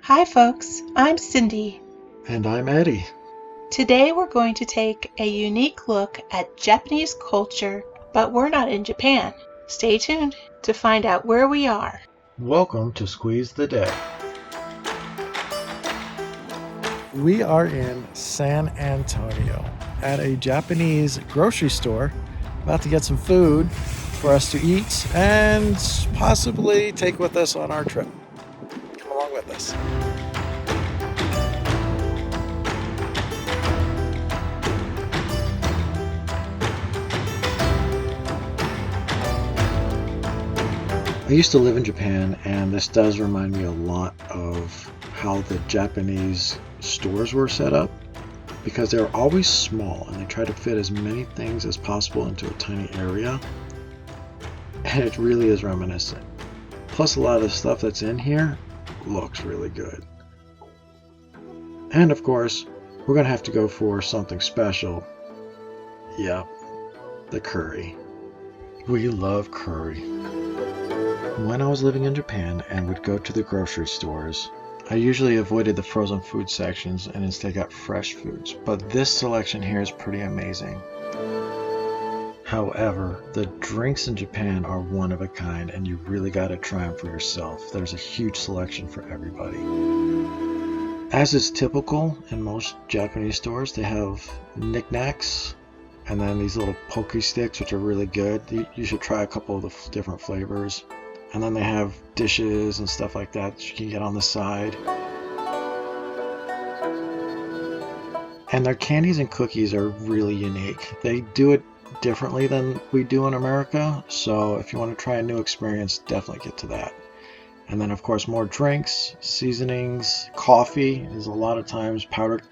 Hi folks, I'm Cindy. And I'm Eddie. Today we're going to take a unique look at Japanese culture, but we're not in Japan. Stay tuned to find out where we are. Welcome to Squeeze the Day. We are in San Antonio at a Japanese grocery store, about to get some food for us to eat and possibly take with us on our trip. Come along with us. I used to live in Japan, and this does remind me a lot of how the Japanese stores were set up, because they're always small and they try to fit as many things as possible into a tiny area, and it really is reminiscent. Plus, a lot of the stuff that's in here looks really good. And of course, we're going to have to go for something special. Yep, the curry. We love curry. When I was living in Japan and would go to the grocery stores, I usually avoided the frozen food sections and instead got fresh foods, but this selection here is pretty amazing. However, the drinks in Japan are one of a kind and you really gotta try them for yourself. There's a huge selection for everybody. As is typical in most Japanese stores, they have knickknacks and then these little poke sticks, which are really good. You should try a couple of the different flavors. And then they have dishes and stuff like that you can get on the side. And their candies and cookies are really unique. They do it differently than we do in America, so if you want to try a new experience, definitely get to that. And then of course more drinks, seasonings, coffee is a lot of times powdered.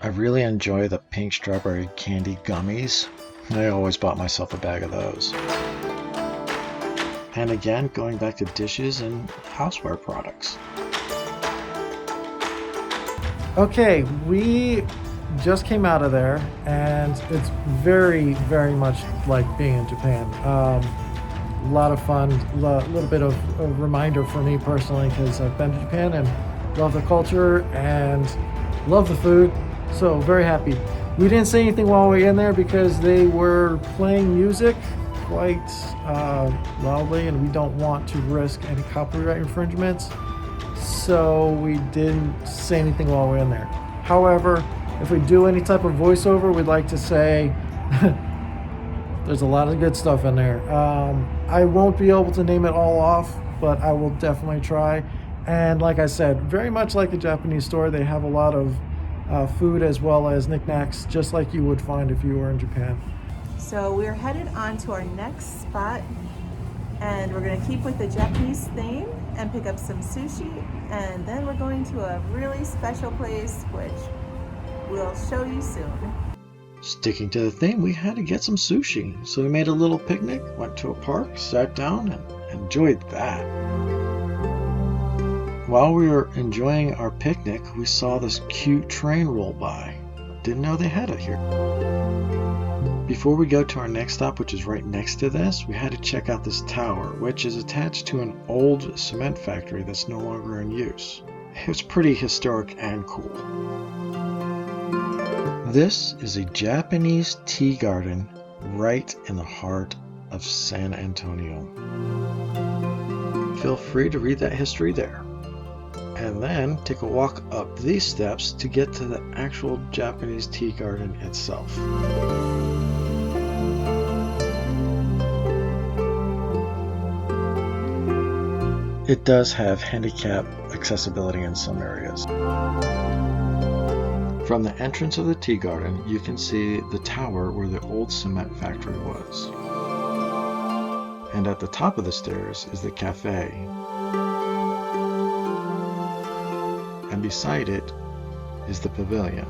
I really enjoy the pink strawberry candy gummies. I always bought myself a bag of those. And again, going back to dishes and houseware products. Okay, we just came out of there and it's very, very much like being in Japan. A lot of fun, a little bit of a reminder for me personally because I've been to Japan and love the culture and love the food. So very happy. We didn't say anything while we were in there because they were playing music quite loudly and we don't want to risk any copyright infringements, so we didn't say anything while we're in there. However, if we do any type of voiceover, we'd like to say there's a lot of good stuff in there. I won't be able to name it all off, but I will definitely try. And like I said, very much like a Japanese store, they have a lot of food as well as knickknacks, just like you would find if you were in Japan. So we're headed on to our next spot, and we're going to keep with the Japanese theme and pick up some sushi, and then we're going to a really special place which we'll show you soon. Sticking to the theme, we had to get some sushi, so we made a little picnic, went to a park, sat down, and enjoyed that. While we were enjoying our picnic, we saw this cute train roll by. Didn't know they had it here. Before we go to our next stop, which is right next to this, we had to check out this tower, which is attached to an old cement factory that's no longer in use. It was pretty historic and cool. This is a Japanese tea garden right in the heart of San Antonio. Feel free to read that history there. And then take a walk up these steps to get to the actual Japanese tea garden itself. It does have handicap accessibility in some areas. From the entrance of the tea garden, you can see the tower where the old cement factory was. And at the top of the stairs is the cafe. And beside it is the pavilion.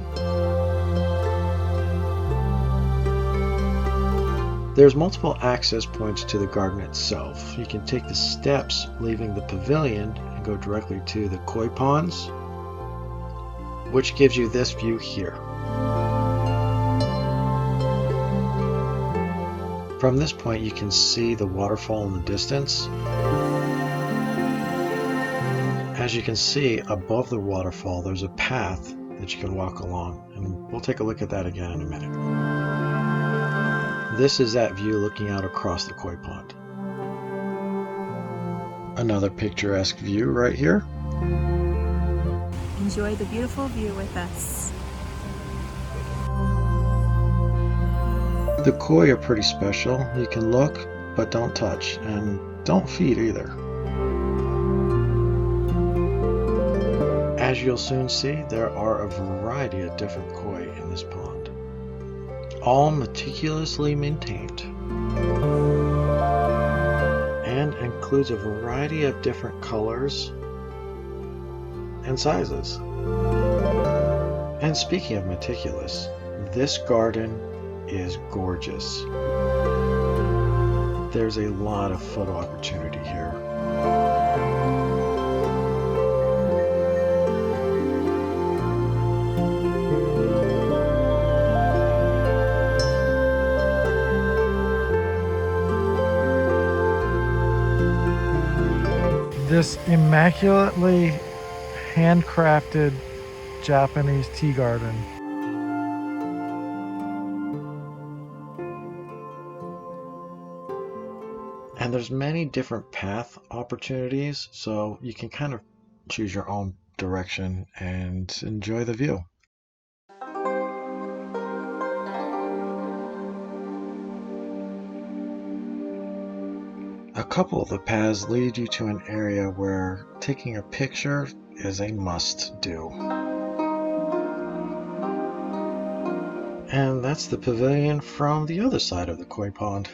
There's multiple access points to the garden itself. You can take the steps leaving the pavilion and go directly to the koi ponds, which gives you this view here. From this point you can see the waterfall in the distance. As As you can see, above the waterfall, there's a path that you can walk along, and we'll take a look at that again in a minute. This is that view looking out across the koi pond. Another picturesque view right here. Enjoy the beautiful view with us. The koi are pretty special. You can look, but don't touch, and don't feed either. As you'll soon see, there are a variety of different koi in this pond, all meticulously maintained, and includes a variety of different colors and sizes. And speaking of meticulous, this garden is gorgeous. There's a lot of photo opportunity here. This immaculately handcrafted Japanese tea garden. And there's many different path opportunities, so you can kind of choose your own direction and enjoy the view. A couple of the paths lead you to an area where taking a picture is a must-do. And that's the pavilion from the other side of the koi pond.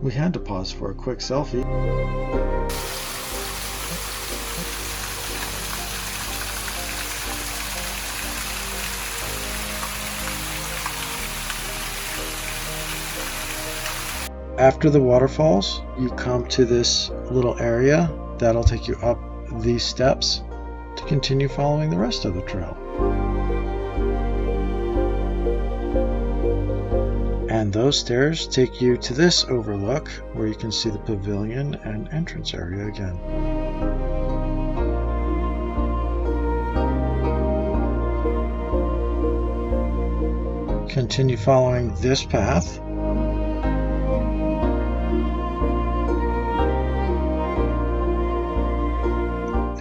We had to pause for a quick selfie. After the waterfalls, you come to this little area that'll take you up these steps to continue following the rest of the trail. And those stairs take you to this overlook where you can see the pavilion and entrance area again. Continue following this path.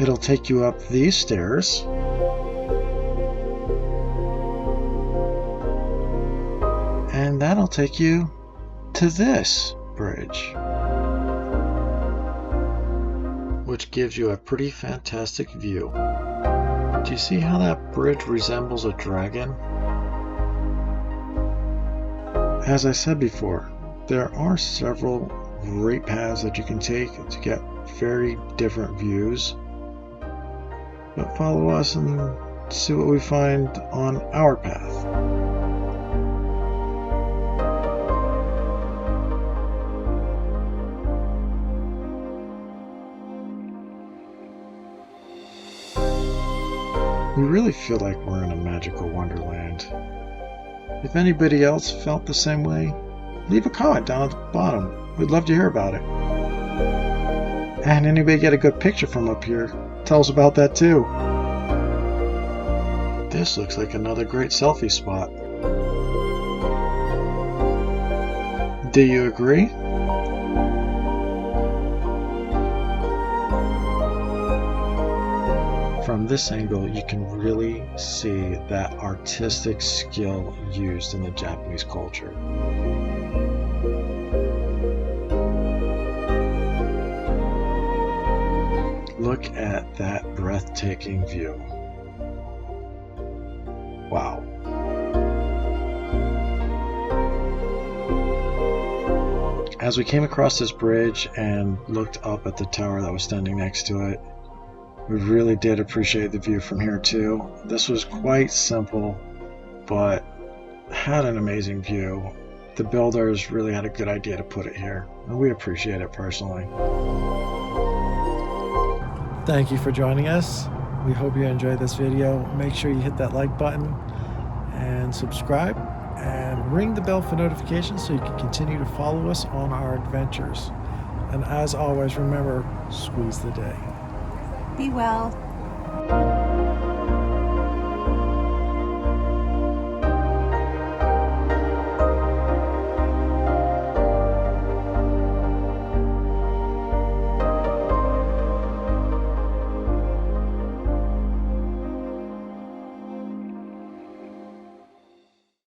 It'll take you up these stairs. And that'll take you to this bridge, which gives you a pretty fantastic view. Do you see how that bridge resembles a dragon? As I said before, there are several great paths that you can take to get very different views. But follow us and see what we find on our path. We really feel like we're in a magical wonderland. If anybody else felt the same way, leave a comment down at the bottom. We'd love to hear about it. And anybody get a good picture from up here, tell us about that too. This looks like another great selfie spot. Do you agree? From this angle, you can really see that artistic skill used in the Japanese culture. Look at that breathtaking view. Wow. As we came across this bridge and looked up at the tower that was standing next to it, we really did appreciate the view from here too. This was quite simple, but had an amazing view. The builders really had a good idea to put it here, and we appreciate it personally. Thank you for joining us. We hope you enjoyed this video. Make sure you hit that like button and subscribe and ring the bell for notifications so you can continue to follow us on our adventures. And as always, remember, squeeze the day. Be well.